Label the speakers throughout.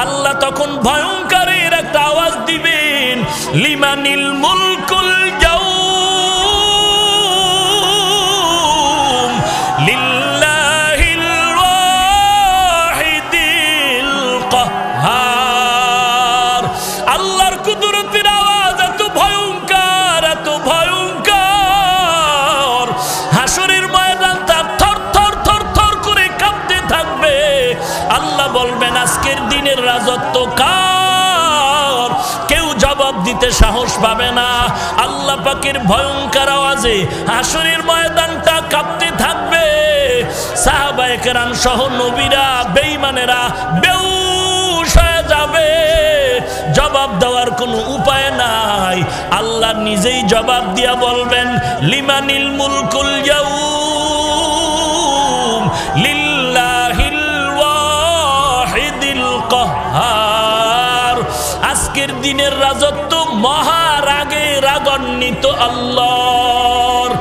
Speaker 1: আল্লাহ তখন ভয়ঙ্করের একটা আওয়াজ দিবেন, লিমানিল মুলকুল ইয়াউম লিল্লাহিল ওয়াহিদিল কাহ্হার। আল্লাহর কুদরতের আওয়াজ এত ভয়ঙ্কর, এত ভয়ঙ্কর, হাসরের ময়দানটা থর থর থর থর করে কাঁপতে থাকবে। আল্লাহ বলবেন আজকের দিনের রাজত্ব কার? কেউ জবাব দিতে সাহস পাবে না। আল্লাহ পাকের ভয়ঙ্কর আওয়াজে হাসরের ময়দানটা কাঁপতে থাকবে। সাহাবায়ে কেরাম সহ নবীরা, বেঈমানেরা বেহুশ হয়ে যাবে। জবাব দেওয়ার কোনো উপায় নাই। আল্লাহ নিজেই জবাব দিয়া বলবেন, লিমানিল মুলকুল ইয়াউম লিল্লাহিল ওয়াহিদিল কাহ্হার। আজকের দিনের রাজত্ব মহারাগে রাগান্বিত আল্লাহর।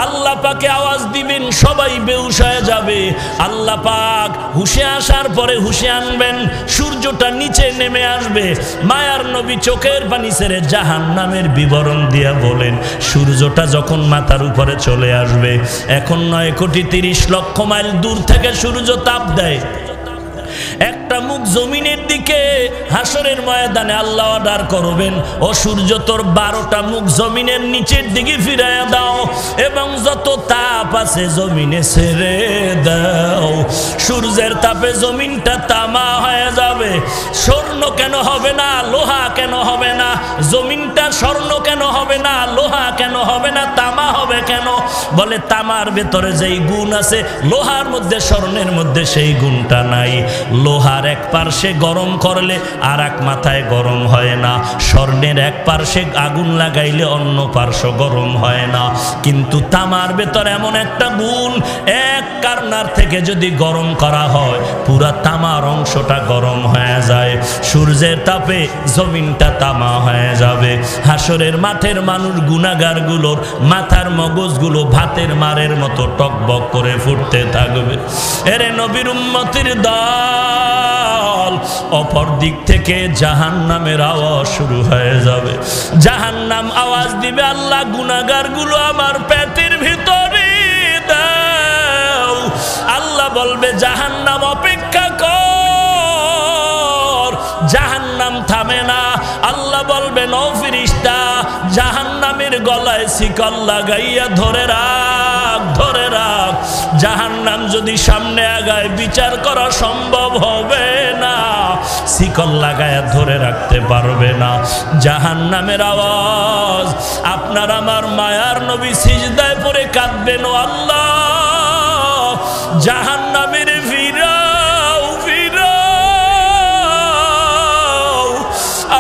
Speaker 1: আল্লাহ পাকে আওয়াজ দিবেন, সবাই বেহুশ হয়ে যাবে। আল্লাহ পাক হুশে আসার পরে হুশে আনবেন, সূর্যটা নিচে নেমে আসবে। মায়ার নবী চোখের পানি ছেড়ে জাহান্নামের বিবরণ দিয়া বলেন, সূর্যটা যখন মাথার উপরে চলে আসবে, এখন 9,30,00,000 মাইল দূর থেকে সূর্য তাপ দেয়। একটা মুখ জমিনের দিকে হাসরের ময়দানে আল্লাহ অর্ডার করবেন, ও সূর্য তোর 12টা মুখ জমিনের নিচের দিকে ফিরাইয়া দাও এবং যত তাপ আছে জমিনে ছেড়ে দাও। সূর্যের তাপে জমিনটা তামা হয়ে যাবে। স্বর্ণ কেন হবে না? লোহা কেন হবে না? জমিনটা স্বর্ণ কেন হবে না? লোহা কেন হবে না? তামা হবে কেন? বলে তামার ভেতরে যেই গুণ আছে লোহার মধ্যে, স্বর্ণের মধ্যে সেই গুণটা নাই। লোহার এক পার্শ্বে গরম করলে আর এক মাথায় গরম হয় না, স্বর্ণের এক পার্শ্বে আগুন লাগাইলে অন্য পার্শ্ব গরম হয় না। কিন্তু তামার ভেতর এমন একটা গুণ, এক কারনার থেকে যদি গরম করা হয় পুরা তামার অংশটা গরম হয়ে যায়। সূর্যের তাপে জমিনটা তামা হয়ে যাবে। হাসরের মাঠের মানুষ গুনাহগারগুলোর মাথার মগজগুলো ভাতের মারের মতো টকবক করে ফুটতে থাকবে। এরে নবীর উম্মতের দল, অপর দিক থেকে জাহান্নামের আওয়াজ শুরু হয়ে যাবে। জাহান্নাম আওয়াজ দিবে, আল্লাহ গুনাহগারগুলো আমার পেটের ভিতরে দাও। আল্লাহ বলবে জাহান্নাম অপেক্ষা কর। জাহান্নাম থামে না। আল্লাহ বলবেন ও ফেরেশতা, জাহান্নামের গলায় শিকল লাগাইয়া ধরে রাখ, ধরে রাখ। জাহান্নাম যদি সামনে আগায় বিচার করা সম্ভব হবে না, শিকল লাগাইয়া ধরে রাখতে পারবে না। জাহান্নামের আওয়াজ, আপনার আমার মায়ার নবী সিজদায় পড়ে কাঁদবেন, ও আল্লাহ জাহান্নামের ফিরাও, ফিরাও।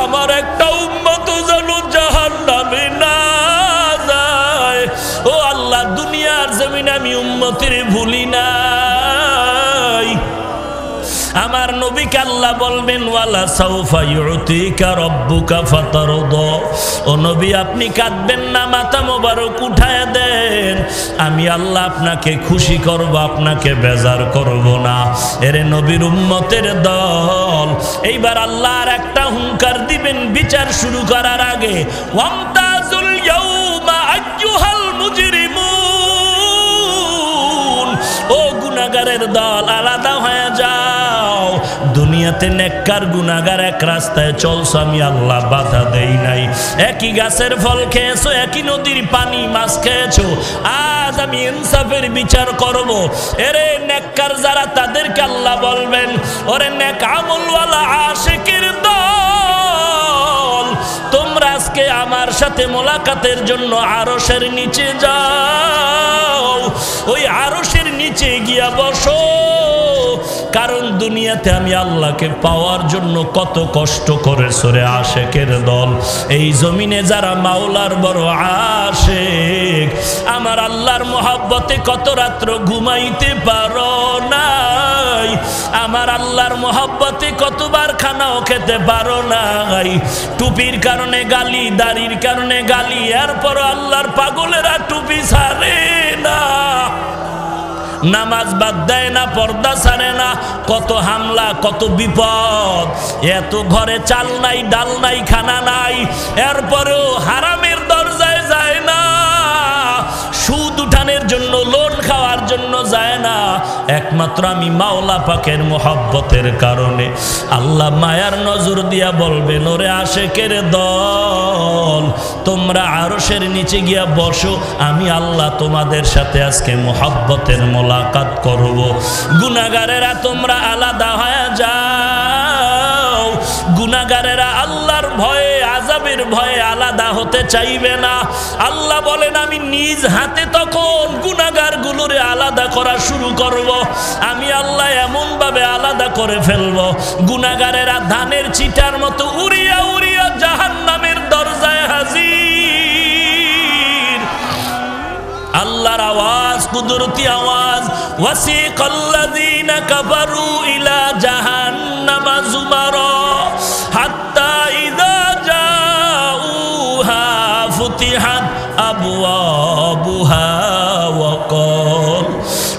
Speaker 1: আমার একটা উম্মত যেন জাহান্নামে না যায়। ও আল্লাহ, দুনিয়ার জমিনে আমি উম্মতের ভুলি নাই। আমার নবীকে আল্লাহ বলবেন, ওয়ালা সাউফা ইউতিকা রাব্বুকা ফাতারদা। ও নবী, আপনি কাঁদবেন না, মাথা মোবারক উঠায় দেন। আমি আল্লাহ আপনাকে খুশি করব, আপনাকে বেজার করব না। এরে নবীর উম্মতের দল, এইবার আল্লাহ আর একটা হুঙ্কার দিবেন বিচার শুরু করার আগে, ওয়ামতাজুল ইয়াউমা আইয়ুহাল মুজরিমুন। ও গুনাহগারের দল, আলাদা হয়ে যাও। দুনিয়াতে নেককার গুনাহগার এক রাস্তায় চলছো, আমি আল্লাহ বাধা দেই নাই। একই গাছের ফল খেয়েছো, একই নদীর পানি মাছ খেয়েছো। আজ আমি ইনসাফের বিচার করব। এরে নেককার যারা, তাদেরকে আল্লাহ বলবেন, ওরে নেক আমলওয়ালা আশিকের দল, তোমরা আজকে আমার সাথে মোলাকাতের জন্য আরশের নিচে যাও। ওই আরশের নিচে গিয়া বসো। কারণ দুনিয়াতে আমি আল্লাহকে পাওয়ার জন্য কত কষ্ট করেছো রে আশেকের দল। এই জমিনে যারা মাওলার বড় আশেক, আমার আল্লাহর মহব্বতে কত রাত্র ঘুমাইতে পারো নাই। আমার আল্লাহর মহব্বতে কতবার খানাও খেতে পারো নাই। টুপির কারণে গালি, দাড়ির কারণে গালি, এরপর আল্লাহর পাগলেরা টুপি ছাড়ে না। নামাজ বাদ দেয় না, পর্দা ছাড়ে না, কত হামলা, কত বিপদ। এত ঘরে চাল নাই, ডাল নাই, খানা নাই, এরপরেও হারামের দরজায় যায় না, সুদ উঠানের জন্য, লোন খাওয়ার জন্য যায় না, একমাত্র আমি মাওলা পাকের মোহাব্বতের কারণে। আল্লাহ মায়ার নজর দিয়া বলবেন, ওরে আশেকের দল, তোমরা আরশের নিচে গিয়া বসো, আমি আল্লাহ তোমাদের সাথে আজকে মোহাব্বতের মোলাকাত করব। গুনাহগারেরা তোমরা আলাদা হয়ে যাও। গুনাহগারেরা আল্লাহর ভয়ে, আযাবের ভয়ে আলাদা হতে চাইবে না। আল্লাহ বলেন, আমি নিজ হাতে তখন গুনাহগারগুলোরে আলাদা করা শুরু করব। আমি আল্লাহ এমন ভাবে আলাদা করে ফেলব, গুনাহগারেরা ধানের চিটার মতো উড়িয়া উড়িয়া জাহান্নামের দরজায় হাজির। আল্লাহর আওয়াজ, কুদরতি আওয়াজ, ওয়াসিকাল্লাযীনা কাফারু ইলা জাহান্নামা যুমারা হাত্তা ইযা জাউহা ফুতিহাত আবওয়াবুহা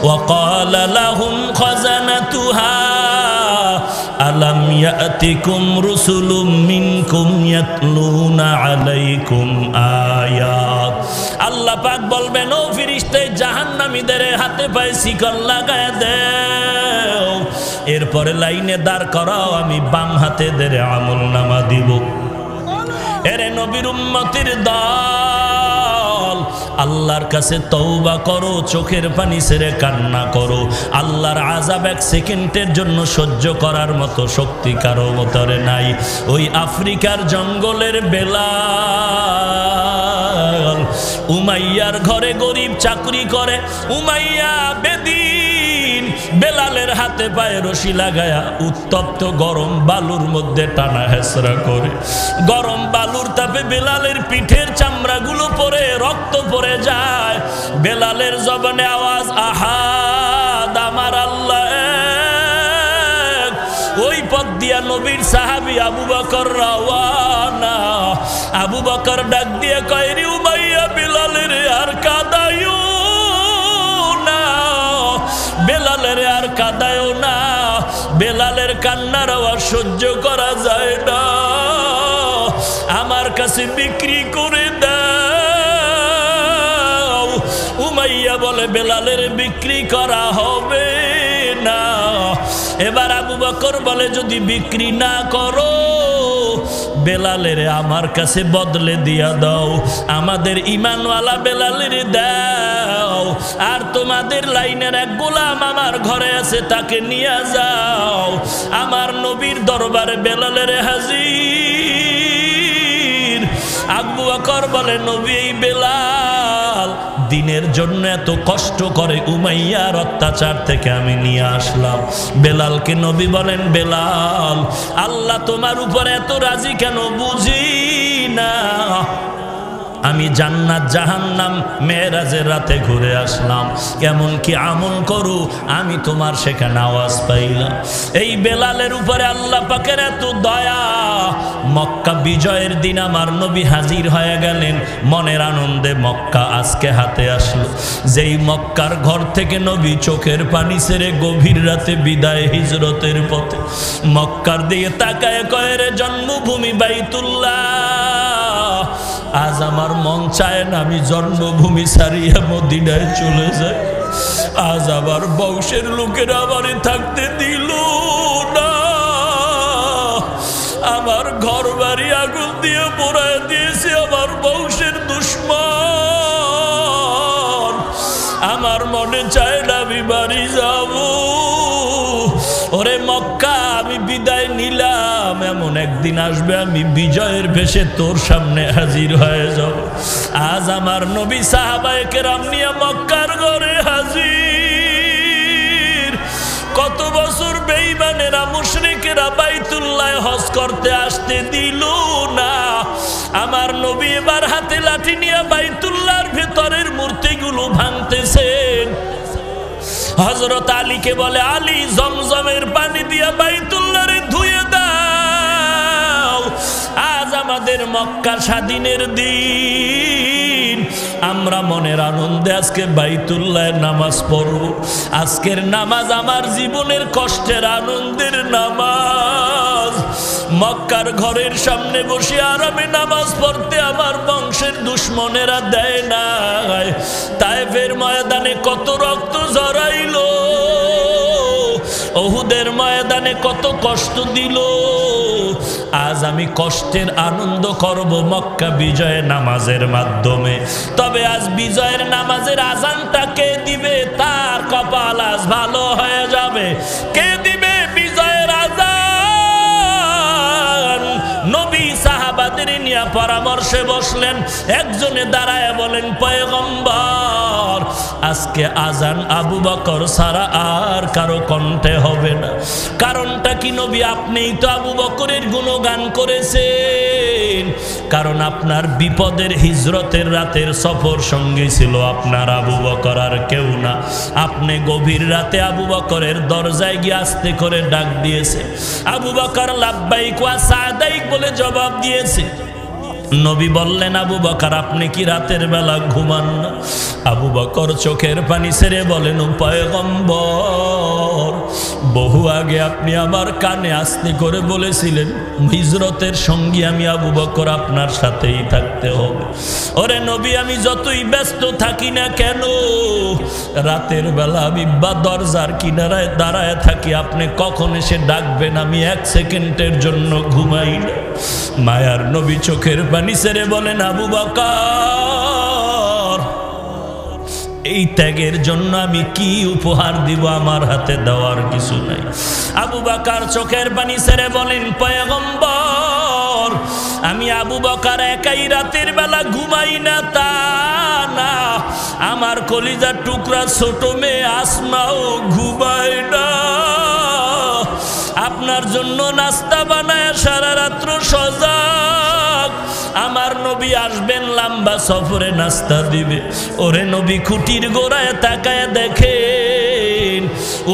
Speaker 1: وقال لهم خزنتها ألم يأتكم رسل منكم يتلون عليكم آيات। আল্লাহ পাক বলবেন, ও ফেরেশতা, জাহান্নামীদের হাতে পায়ে শিকল লাগায় দাও, এরপরে লাইনে দাঁড় করাও, আমি বাম হাতে ধরে আমলনামা দিব। এরে নবীর উম্মতের দল, আল্লাহর কাছে তওবা করো, চোখের পানি ছেড়ে কান্না করো। আল্লাহর আযাব এক সেকেন্ডের জন্য সহ্য করার মতো শক্তি কারো ভিতরে নাই। ওই আফ্রিকার জঙ্গলের বেলাল, উমাইয়ার ঘরে গরিব চাকরি করে, উমাইয়া বেদিন বেলালের হাতে পায়ে রশি লাগায়া উত্তপ্ত গরম বালুর মধ্যে টানা হেসরা করে। গরম বালুর তাপে বেলালের পিঠের চামড়াগুলো পরে রক্ত পড়ে যায়। বেলালের জবানে আওয়াজ, আহাদ, আমার আল্লাহ এক। ওই পথ দিয়া নবীর সাহাবী আবু বকর রওয়ানা। আবু বকর ডাক দিয়ে কয়, রে উমাইয়া, বেলালের আর কাঁদায়ো না, বেলালের আর কাঁদায়ো না, বেলালের কান্নার আওয়াজ সহ্য করা যায় না, আমার কাছে বিক্রি করে দাও। উমাইয়া বলে, বেলালের বিক্রি করা হবে না। এবার আবু বকর বলে, যদি বিক্রি না করো, বেলালের আমার কাছে বদলে দিয়া দাও, আমাদের ইমানওয়ালা বেলালের দাও, আর তোমাদের লাইনের এক গোলাম আমার ঘরে আছে, তাকে নিয়ে যাও। আমার নবীর দরবারে বেলালের হাজির। আবু বকর বলে, নবী, এই বেলাল দিনের জন্য এত কষ্ট করে, উমাইয়ার অত্যাচার থেকে আমি নিয়ে আসলাম। বেলালকে নবী বলেন, বেলাল, আল্লাহ তোমার উপর এত রাজি কেন বুঝি না। আমি জান্নাত জাহান্নাম মেরাজের রাতে ঘুরে আসলাম, কেমন কি আমল করু আমি তোমার সেখানে আওয়াজ পাইলাম। এই বেলালের উপরে আল্লাহ পাকের এত দয়া। মক্কা বিজয়ের দিন আমার নবী হাজির হয়ে গেলেন, মনের আনন্দে মক্কা আজকে হাতে আসলো। যেই মক্কার ঘর থেকে নবী চোখের পানি ছেড়ে গভীর রাতে বিদায় হিজরতের পথে মক্কার দিকে তাকায় কয়, রে জন্মভূমি বাইতুল্লাহ, আজ আমার মন চায় না আমি জন্মভূমি ছাড়িয়া মদিনায় চলে যাই। আজ আমার বংশের লোকেরা আমারে থাকতে দিল না, আমার ঘর বাড়ি আগুন দিয়ে পোড়ায় দিয়েছে আমার বংশের দুশ্মন। আমার মনে চায় না আমি বাড়ি যাব। ওরে মক্কা, আমি বিদায় নিলাম, এমন একদিন আসবে আমি বিজয়ের বেশে তোর সামনে হাজির হয়ে যাব। আজ আমার নবী সাহাবায়ে কেরাম নিয়ে মক্কার ঘরে হাজির। কত বছর বেঈমানেরা মুশরিকেরা বাইতুল্লাহ হজ করতে আসতে দিল না। আমার নবী এবার হাতে লাঠি নিয়ে বাইতুল্লাহর ভেতরের মূর্তিগুলো ভাঙতেছেন। হযরত আলীকে বলে, আলী, জমজমের পানি দিয়া বাইতুল্লাহরে ধুয়ে দাও। আজ আমাদের মক্কা স্বাধীনের দিন, আমরা মনের আনন্দে আজকে বাইতুল্লাহের নামাজ পড়ব। আজকের নামাজ আমার জীবনের কষ্টের আনন্দের নামাজ। মক্কার ঘরের সামনে বসে আরামে নামাজ পড়তে আমার বংশের দুশ্মনেরা দেয় নাই। তায়েফের ময়দানে কত রক্ত ঝরাইলো, উহুদের ময়দানে কত কষ্ট দিল। আজ আমি কষ্টের আনন্দ করব মক্কা বিজয়ের নামাজের মাধ্যমে। তবে আজ বিজয়ের নামাজের আজানটা কে দিবে, তার কপাল আজ ভালো হয়ে যাবে। কে দিবে বিজয়ের আজান? নবী সাহাবাদের নিয়ে পরামর্শে বসলেন। একজনে দাঁড়ায় বলেন, পয়গম্বর আজকে আজান আবু বকর ছাড়া আর কারো কণ্ঠে হবে না। কারণটা কি নবী? আপনিই তো আবু বকরের গুণগান করেছেন। কারণ আপনার বিপদের হিজরতের রাতের সফর সঙ্গী ছিল আপনার আবু বকর, আর কেউ না। আপনি গভীর রাতে আবু বকরের দরজায় গিয়ে আস্তে করে ডাক দিয়েছে। আবু বকর লাব্বাইক ওয়া সাদাইক বলে জবাব দিয়েছে। নবী বললেন, আবু বকর আপনি কি রাতের বেলা ঘুমান না? আবু বকর চোখের পানি ছেড়ে বলেন, পয়গম্বর বহু আগে আপনি আমার কানে আস্তে করে বলেছিলেন হিজরতের সঙ্গী আমি আবু বকর, আপনার সাথেই থাকতে হবে। ওরে নবী, আমি যতই ব্যস্ত থাকি না কেন, রাতের বেলা আমি দরজার কিনারায় দাঁড়ায় থাকি। আপনি কখন এসে ডাকবেন আমি এক সেকেন্ডের জন্য ঘুমাই না। মায়ার নবী চোখের পানি ছেড়ে বলেন, আবু বকর এই ত্যাগের জন্য আমি কি উপহার দিব? আমার হাতে দেওয়ার কিছু নাই। আবু বকর চোখের পানি ছেড়ে বলেন, পয়গম্বর আমি আবু বকর একাই রাতের বেলা ঘুমাই না তা না, আমার কলিজার টুকরা ছোট মেয়ে আসমাও ঘুমায় না। আপনার জন্য নাস্তা বানায় সারা রাত্র সজাগ। আমার নবী আসবেন লম্বা সফরে, নাস্তা দিবে। ওরে নবী খুঁটির গোড়ায় তাকায় দেখেন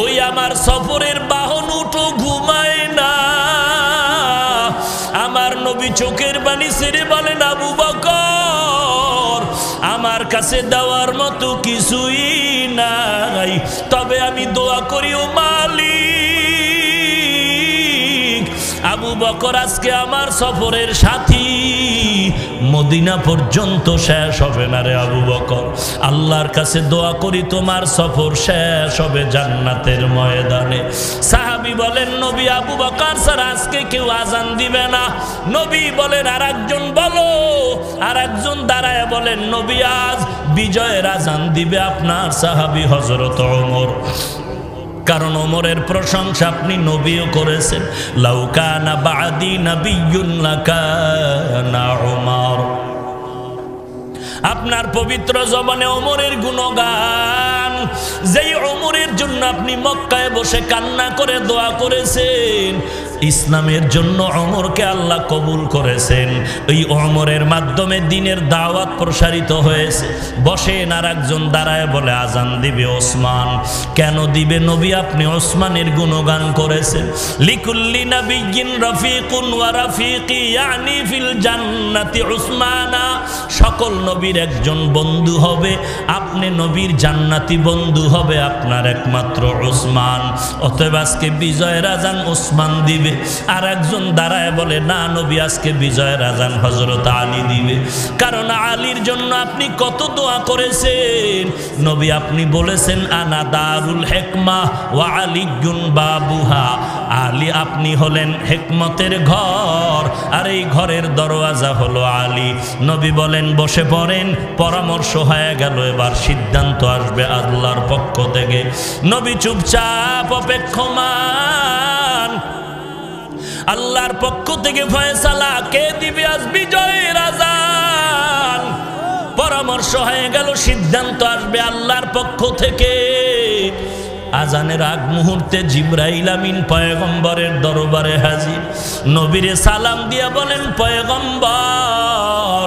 Speaker 1: ওই আমার সফরের বাহন উঠো ঘুমায় না। আমার নবী চোখের পানি ছেড়ে বলেন, আবু বকর আমার কাছে দেওয়ার মতো কিছুই নাই, তবে আমি দোয়া করি ও মালিক আবু বকর আজকে আমার সফরের সাথী, মদিনা পর্যন্ত শেষ হবে না রে আবু বকর। আল্লাহর কাছে দোয়া করি তোমার সফর শেষ হবে জান্নাতের ময়দানে। সাহাবী বলেন, নবী আবু বকর স্যার আজকে কেউ আজান দিবে না। নবী বলেন, আর একজন বলো। আর একজন দাঁড়ায় বলেন, নবী আজ বিজয়ের আজান দিবে আপনার সাহাবী হযরত ওমর। কারণ ওমরের প্রশংসা আপনি নবীও করেছেন, লাউ কানা বাদি নাবিয়্যুন লাকানা ওমর। আপনার পবিত্র জবানে ওমরের গুণগান, যেই ওমরের জন্য আপনি মক্কায় বসে কান্না করে দোয়া করেছেন, ইসলামের জন্য ওমরকে আল্লাহ কবুল করেছেন। এই ওমরের মাধ্যমে দ্বীনের দাওয়াত প্রসারিত হয়েছে। বসেন, আর একজন দাঁড়ায় বলে, আজান দিবে ওসমান। কেন দিবে নবী? আপনি ওসমানের গুণগান করেছেন। লিকুল্লি নাবিয়্যিন রাফিকুন ওয়া রাফিকি ইয়ানি ফিল জান্নাতি উসমানা। সকল নবীর একজন বন্ধু হবে, আপনি নবীর জান্নাতি বন্ধু হবে আপনার একমাত্র ওসমান। অতএব আজকে বিজয়ের আজান ওসমান দিবে। আর একজন দাঁড়ায় বলে, না নবী আজকে বিজয়ের আজান হযরত আলী দিবে। কারণ আলীর জন্য আপনি কত দোয়া করেছেন। নবী আপনি বলেছেন, আনা দারুল হিকমা ওয়া আলিয়্যুন বাবুহা। আলী আপনি হলেন হিকমতের ঘর, আর এই ঘরের দরওয়াজা হলো আলী। নবী বলেন, বসে পড়েন। পরামর্শ হয়ে গেল, এবার সিদ্ধান্ত আসবে আল্লাহর পক্ষ থেকে। নবী চুপচাপ অপেক্ষমান। আল্লাহর পক্ষ থেকে ফয়সালা কে দিবে আজ বিজয়ের আজান। পরামর্শ হয়ে গেল, সিদ্ধান্ত আসবে আল্লাহর পক্ষ থেকে। আজানের আগ মুহূর্তে জিবরাইল আমিন পয়গম্বরের দরবারে হাজির। নবীরে সালাম দিয়া বলেন, পয়গম্বর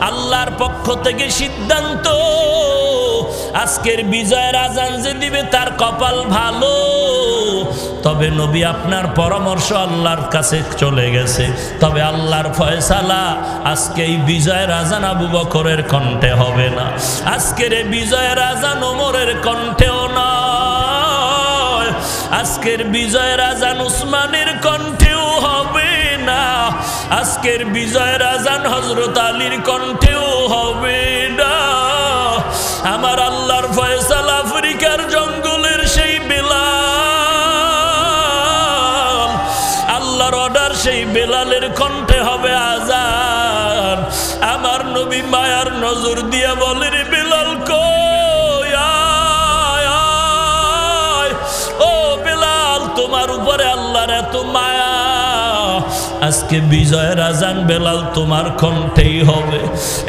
Speaker 1: আল্লাহর পক্ষ থেকে সিদ্ধান্ত, আজকের বিজয়ের আজান যে দিবে তার কপাল ভালো। তবে নবী আপনার পরামর্শ আল্লাহর কাছে চলে গেছে, তবে আল্লাহর ফয়সালা আজকে এই বিজয়ের আজান আবু বকরের কণ্ঠে হবে না, আজকের এই বিজয়ের আজান ওমরের কণ্ঠেও নয়, আজকের বিজয়ের আজান উসমানের কণ্ঠেও হবে না, আজকের বিজয়ের আজান হযরত আলীর কণ্ঠেও হবে না। আমার আল্লাহর ফয়সালা আফ্রিকার জঙ্গলের সেই বেলাল, আল্লাহর অর্ডার সেই বেলালের কণ্ঠে হবে আজান। আমার নবী মায়ার নজর দিয়ে বলেন, বেলাল কই, আয় আয়, ও বেলাল তোমার উপরে আল্লাহর এত মায়া, আজকে বিজয়ের আজান বেলাল তোমার কণ্ঠেই হবে।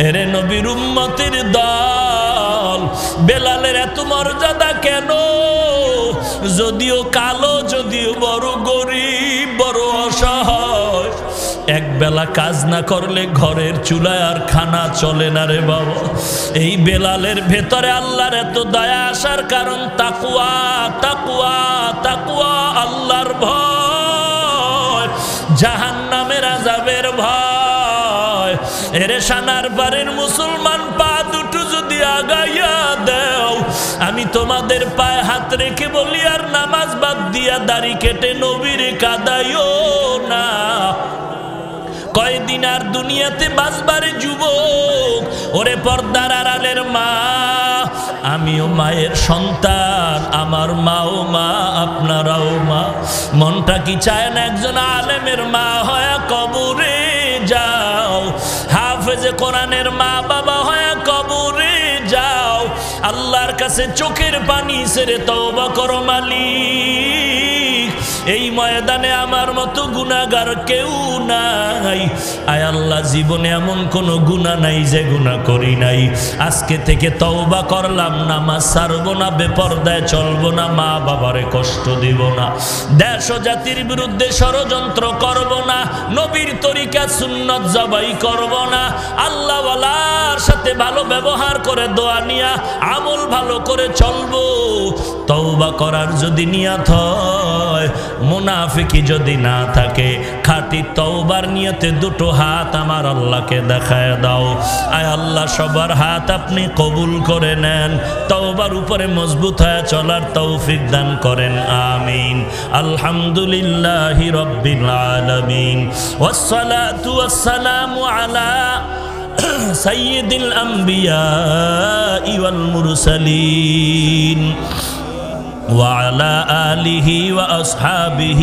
Speaker 1: এরে নবীর উম্মতের দল, বেলালের এত মর্যাদা কেন? যদিও কালো, যদিও বড় গরিব, বড় অসহায়, এক বেলা কাজ না করলে ঘরের চুলায় আর খানা চলে না রে বাবা। এই বেলালের ভেতরে আল্লাহর এত দয়া আসার কারণ তাকওয়া, তাকওয়া, তাকওয়া, আল্লাহর ভয়, জাহান্নামের আযাবের ভয়। এরে সানার পারের মুসলমান, পা দুটো যদি আগাইয়া দেও, আমি তোমাদের পায়ে হাত রেখে বলি, আর নামাজ বাদ দিয়া দাড়ি কেটে নবীর কাদাইও না। কয়দিন আর দুনিয়াতে বাঁচবারে যুবক, ওরে পর্দার আড়ালের মা, আমিও মায়ের সন্তান, আমার মাও মা, আপনারাও মা। মনটা কি চায় না একজন আলেমের মা হয়ে কবরে যাও, হাফেজে কোরআনের মা বাবা হয়ে কবরে যাও, আল্লাহর কাছে চোখের পানি ছেড়ে তওবা করো মালিক। এই ময়দানে আমার মতো গুনাহগার কেউ নাই। আয় আল্লাহ, জীবনে এমন কোনো গুনাহ নাই যে গুনাহ করি নাই। আজকে থেকে তওবা করলাম, নামাজ ছাড়বো না, বেপরদায় চলবো না, মা বাবারে কষ্ট দিব না, দেশ ও জাতির বিরুদ্ধে ষড়যন্ত্র করব না, নবীর তরিকা সুন্নত জবাই করব না, আল্লাহ ওয়ালার সাথে ভালো ব্যবহার করে দোয়া নিয়া আমল ভালো করে চলবো। তওবা করার যদি নিয়ত হয়, মুনাফিকি যদি না থাকে, খাঁটি তওবার নিয়তে দুটো হাত আমার আল্লাহকে দেখায় দাও। আয় আল্লাহ, সবার হাত আপনি কবুল করে নেন, তওবার উপরে মজবুত হয়ে চলার তৌফিক দান করেন, আমিন। আলহামদুলিল্লাহি রাব্বিল আলামিন, ওয়াসসালাতু ওয়াসসালামু আলা সাইয়্যিদিল আম্বিয়া ওয়াল মুরসালিন وعلى آله وأصحابه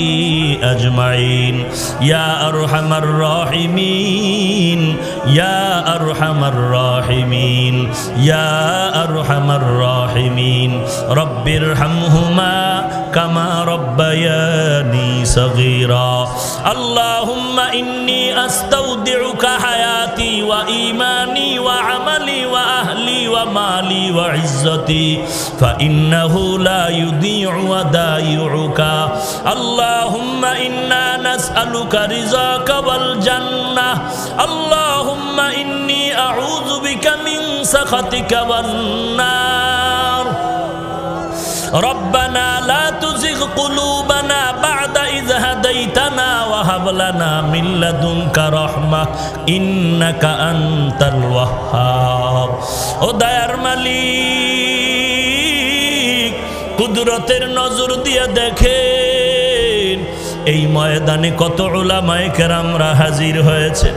Speaker 1: أجمعين يا أرحم الراحمين يا أرحم الراحمين يا أرحم الراحمين رب ارحمهما كما ربياني صغيرا اللهم إني أستودعك حياتي وإيماني وعملي وأهلي ومالي وعزتي فإنه لا يضيع ودائعك اللهم إنا نسألك رضاك والجنة اللهم إني أعوذ بك من سخطك والنار ربنا لا تزغ قلوبنا بعد إذ هديتنا وهب لنا من لدنك رحمة إنك أنت الوهاب ও দয়ার মালিক কুদরতের নজর দিয়ে দেখেন এই ময়দানে কত উলামায়ে কেরামরা হাজির হয়েছে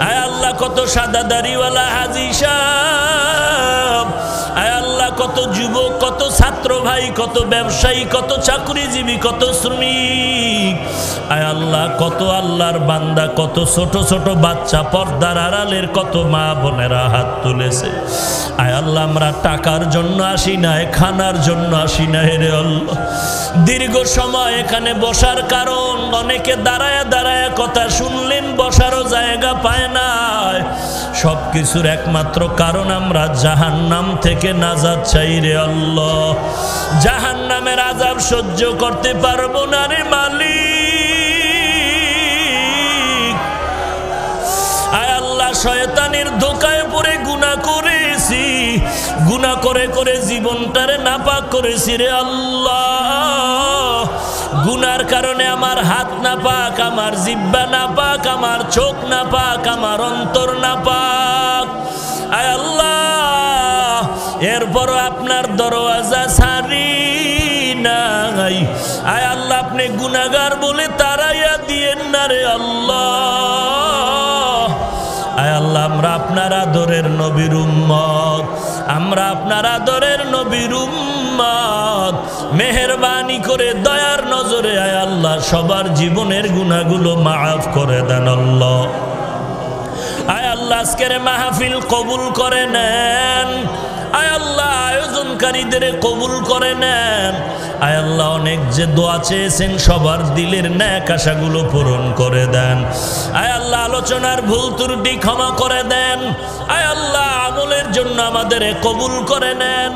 Speaker 1: আয় আল্লাহ কত সাদা দাড়িওয়ালা হাজী সাহেব আয় আল্লাহ কত যুবক কত ছাত্র ভাই কত ব্যবসায়ী কত চাকরিজীবী কত শ্রমিক আয় আল্লাহ কত আল্লাহর বান্দা কত ছোট ছোট বাচ্চা পর্দার আড়ালের কত মা বোনেরা হাত তুলেছে আয় আল্লাহ আমরা টাকার জন্য আসি না খানার জন্য আসি না রে আল্লাহ দীর্ঘ সময় এখানে বসার কারণ অনেকে দাঁড়ায় দাঁড়ায় কথা শুনলেন বসারও জায়গা পায় না সবকিছুর একমাত্র কারণ আমরা জাহান্নাম থেকে নাজাত চাই রে আল্লাহ জাহান্নামের আযাব সহ্য করতে পারবো না রে মালিক আয় আল্লাহ শয়তানের ধোঁকায় পড়ে গুনাহ করেছি গুনাহ করে করে জীবনটারে নাপাক করেছি রে আল্লাহ গুনার কারণে আমার হাত না পাক, আমার জিহ্বা না পাক, আমার চোখ না পাক, আমার অন্তর না পাক। আয় আল্লাহ, এরপরও আপনার দরওয়াজা ছাড়ি নাই। আয় আল্লাহ, আপনি গুনাহগার বলে তাড়াইয়া দিয়েন না রে আল্লাহ। আয় আল্লাহ, আমরা আপনার আদরের নবীর উম্মত, আমরা আপনার আদরের নবীর উম্মত। মেহেরবানি করে দয়ার নজরে আয় আল্লাহ সবার জীবনের গুনাহগুলো মাফ করে দেন আল্লাহ। আয় আল্লাহ, আজকের মাহফিল কবুল করে নেন। আয় আল্লাহ, আয়োজনকারীদের কবুল করে নেন। আয় আল্লাহ, অনেক যে দোয়া চেয়েছেন সবার দিলের ন্যাক আশাগুলো পূরণ করে দেন। আয় আল্লাহ, আলোচনার ভুল ত্রুটি ক্ষমা করে দেন। আয় আল্লাহ, আমলের জন্য আমাদের কবুল করে নেন।